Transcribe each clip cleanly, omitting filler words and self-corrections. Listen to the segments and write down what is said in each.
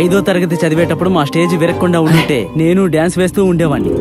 ఐదో తరగతి చదివేటప్పుడు మా స్టేజ్ విరక్కుండా ఉంటే నేను డాన్స్ వేస్తూ ఉండేవాడిని.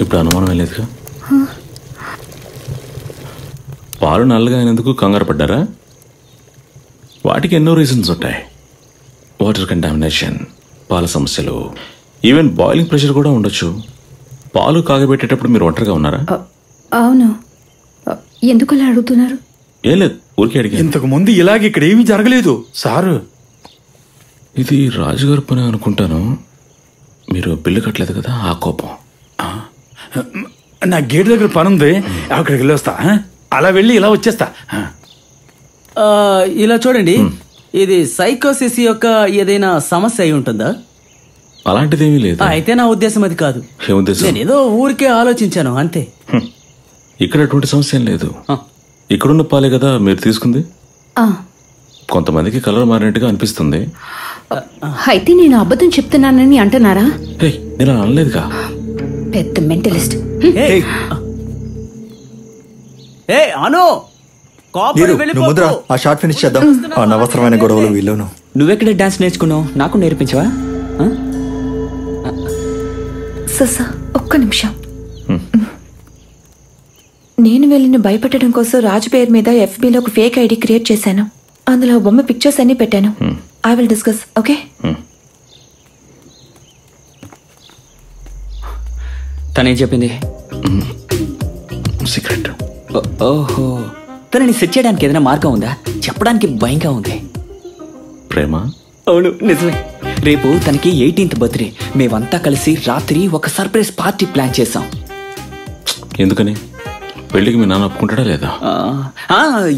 ఇప్పుడు అనుమానం లేదుగా. పాలు నల్లగా అయినందుకు కంగారు పడ్డారా? వాటికి ఎన్నో రీజన్స్ ఉంటాయి. వాటర్ కంటామినేషన్, పాల సమస్యలు, ఈవెన్ బాయిలింగ్ ప్రెషర్ కూడా ఉండొచ్చు. పాలు కాగబెట్టేటప్పుడు మీరు ఒంటరిగా ఉన్నారా? అవును. ఎందుకు అలా అడుగుతున్నారు? ఏం లేదు, ఊరికే అడిగా. ఇంతకు ముందు ఇలాగ ఇక్కడ ఏమీ జరగలేదు సారు. ఇది రాజుగారి పని అనుకుంటాను. మీరు బిల్లు కట్టలేదు కదా, ఆ కోపం. నా గేట్ దగ్గర పని ఉంది, అక్కడికి వెళ్ళొస్తా. అలా వెళ్ళి ఇలా వచ్చేస్తా. ఇలా చూడండి, ఇది సైకోసిస్ యొక్క ఏదైనా సమస్య అయి ఉంటుందా? అలాంటిదేమీ లేదు. అయితే నా ఉద్దేశం అది కాదు. నేను ఏదో ఊరికే ఆలోచించాను అంతే. ఇక్కడ అటువంటి సమస్య ఏం లేదు. ఇక్కడున్న పాలే కదా మీరు తీసుకుంది. కొంతమందికి కలర్ మారినట్టుగా అనిపిస్తుంది. అయితే నేను అబద్ధం చెప్తున్నానని అంటున్నారా? నేను అనలేదుగా. పెద్ద మెంటలిస్ట్. ముద్ర ఆ షార్ట్ ఫినిష్ చేద్దాం. అనవసరమైన గొడవలు వీళ్ళను. నువ్వెక్కడ డాన్స్ నేర్చుకున్నావు? నాకు నేర్పించవా? ఒక్క నిమిషం. నేను వెళ్ళిన భయపెట్టడం కోసం రాజు పేరు మీద FBలో ఒక ఫేక్ ఐడి క్రియేట్ చేశాను. అందులో బొమ్మ పిక్చర్స్ అన్ని పెట్టాను. I will discuss. ఓకే? తనేం చెప్పింది? సీక్రెట్. ఓహో, తనని సెట్ చేయడానికి ఏదైనా మార్గం ఉందా? చెప్పడానికి భయంగా ఉంది. ప్రేమ? అవును, నిజమే. రేపు తనకి 18th బర్త్డే. మేమంతా కలిసి రాత్రి ఒక సర్ప్రైజ్ పార్టీ ప్లాన్ చేసాం. ఎందుకని? పెళ్లికి మీ నాన్న ఒప్పుకుంటాడా లేదా?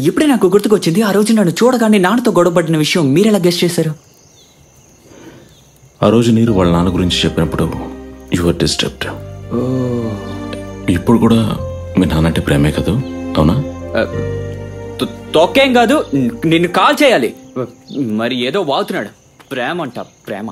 ఇప్పుడే నాకు గుర్తుకొచ్చింది. ఆ రోజు నన్ను చూడగానే నాన్నతో గొడవపడిన విషయం మీరెలా గెస్ చేశారు? ఆ రోజు నీరు వాళ్ళ నాన్న గురించి చెప్పినప్పుడు యువర్ డిస్టర్బ్డ్. ఇప్పుడు కూడా మీ నాన్న అంటే ప్రేమే కదా? అవునా? తొక్కేం కాదు, నిన్ను కాల్ చేయాలి. మరి ఏదో వాగుతున్నాడు. ప్రేమ అంట, ప్రేమ.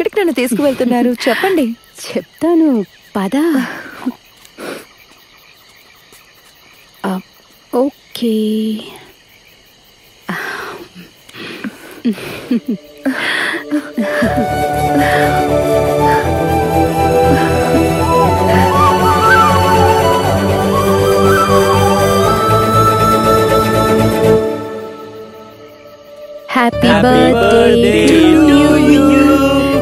ఎక్కడికి నన్ను తీసుకువెళ్తున్నారు చెప్పండి. చెప్తాను పద. Okay. Happy birthday to you.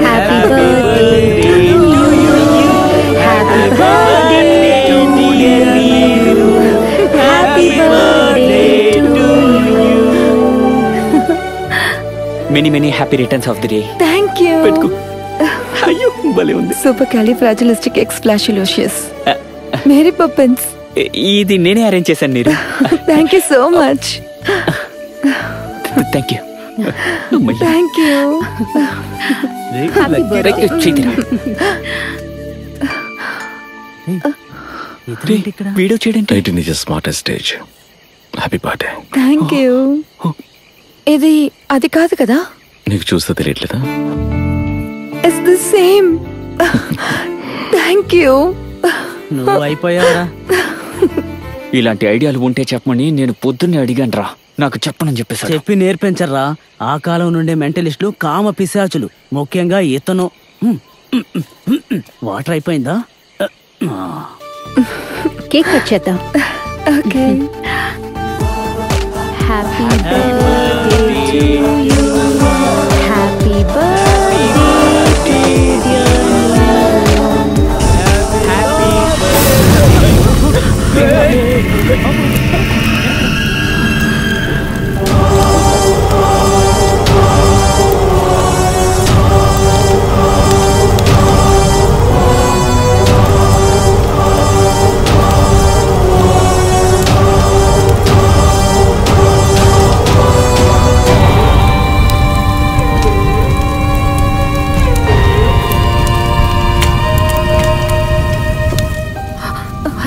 Happy birthday to you. Happy birthday to you. Happy birthday to you. Many happy returns of the day. Thank you. అయ్యో భలే ఉంది. supercalifragilisticexpialidocious. Mary Poppins. ఇది నేనే అరేంజ్ చేశాను నీరు. Thank you so much. Thank you. Thank you. Happy birthday. Video చేయడానికి 18 is the smartest stage. Happy birthday. Thank you. ఇది అది కాదు కదా? నీకు చూస్తే తెలియట్లేదా? It's the same. Thank you. నువ్వు అయిపోయావరా? ఇలాంటి ఐడియాలు ఉంటే చెప్పమని నేను పొద్దున్నే అడిగాను రా. నాకు చెప్పనని చెప్పేసాడు. చెప్పి నేర్పించర్రా. ఆ కాలం నుండే మెంటలిస్టులు కామ పిశాచులు, ముఖ్యంగా ఇతను. వాటర్ అయిపోయిందా? కేక్ కట్ చేద్దాం. Okay. Happy birthday to you. Happy birthday to you.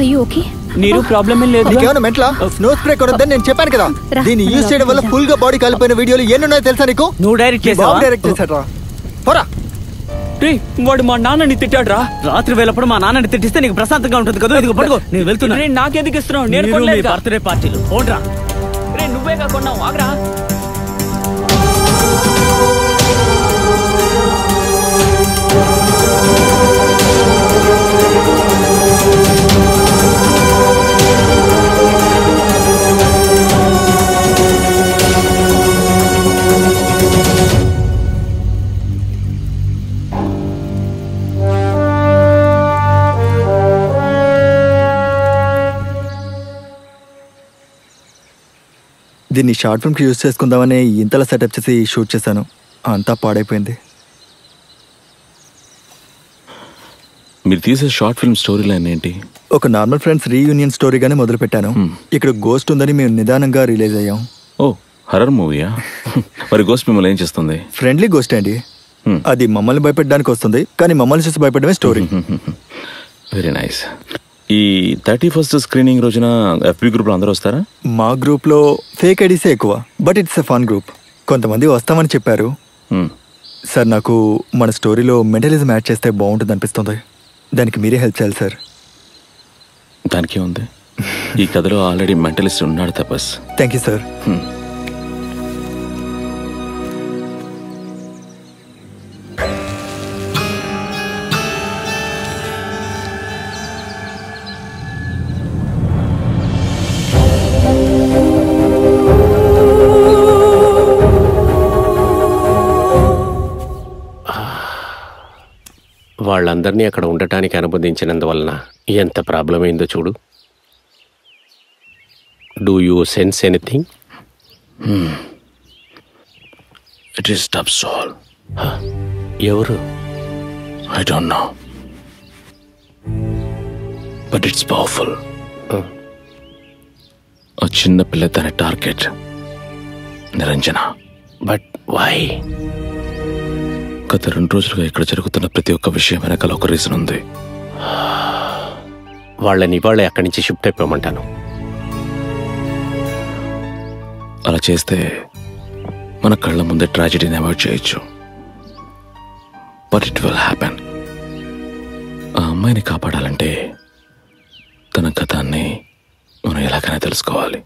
అయ్యో ఓకే. నీరు ప్రాబ్లం ఏం లేదు. నీకేమైనా మెంట్లా? స్నో స్ప్రే కొనొద్దని నేను చెప్పాను కదా. దీన్ని యూజ్ చేయడం వల్ల ఫుల్ గా బాడీ కాలిపోయిన వీడియోలు ఎన్నున్నాయో తెలుసా నీకు? నువ్వు డైరెక్ట్ చేసావా? డైరెక్ట్ చేశాడు రా. పోరా. వాడు మా నాన్నని తిట్టాడు రా. రాత్రి వేళప్పుడు మా నాన్నని తిట్టిస్తే నీకు ప్రశాంతంగా ఉంటుంది కదా. ఇదిగో పట్టుకో, నేను వెళ్తున్నా. నాకెందుకు ఇస్తున్నావు? నేను మీరు మీ కొనలేదు. బర్త్డే పార్టీలు పోండ్రా. నువ్వే కాకుండా ఆగ్రా. దీన్ని షార్ట్ ఫిల్మ్ కి యూజ్ చేసుకుందామని ఇంతలా సెటప్ చేసి షూట్ చేశాను. అంతా పాడైపోయింది. మీరు తీసే షార్ట్ ఫిల్మ్ స్టోరీ లైన్ ఏంటి? ఒక నార్మల్ ఫ్రెండ్స్ రీయూనియన్ స్టోరీగానే మొదలు పెట్టాను. ఇక్కడ గోస్ట్ ఉందని మేము నిదానంగా రిలీజ్ అయ్యాం. ఓ హర్రర్ మూవీయా? మరి గోస్ట్ మిమ్మల్ని ఏం చేస్తుంది? ఫ్రెండ్లీ గోస్ట్ అండి. అది మమ్మల్ని భయపెట్టడానికి వస్తుంది, కానీ మమ్మల్ని చూసి భయపడమే స్టోరీ. Very nice. ఈ 31st స్క్రీనింగ్ రోజున ఎఫ్బి గ్రూప్ లో అందరూ వస్తారా? మా గ్రూప్ లో ఫేక్ ఐడీసే ఎక్కువ, but it's a fun group. కొంతమంది వస్తామని చెప్పారు. సార్, నాకు మన స్టోరీలో మెంటలిజం యాడ్ చేస్తే బాగుంటుంది అనిపిస్తుంది. దానికి మీరే హెల్ప్ చేయాలి సార్. దానికే ఉంది. ఈ కథలో ఆల్రెడీ మెంటలిస్ట్ ఉన్నాడు తపస్. Thank you sir. వాళ్ళందరినీ అక్కడ ఉండటానికి అనుమతించినందువలన ఎంత ప్రాబ్లం అయిందో చూడు. Do you sense anything? It is tough soul. ఎవరు? I don't know, but it's powerful. ఆ చిన్న పిల్ల తన టార్గెట్ నిరంజన. But why? గత 2 రోజులుగా ఇక్కడ జరుగుతున్న ప్రతి ఒక్క విషయం వెనకాల ఒక రీజన్ ఉంది. వాళ్ళని ఇవాళ అక్కడి నుంచి షిఫ్ట్ అయిపోమంటాను. అలా చేస్తే మన కళ్ళ ముందే ట్రాజెడీని అవాయిడ్ చేయొచ్చు. But it will happen. ఆ అమ్మాయిని కాపాడాలంటే తన గతాన్ని మనం ఎలాగైనా తెలుసుకోవాలి.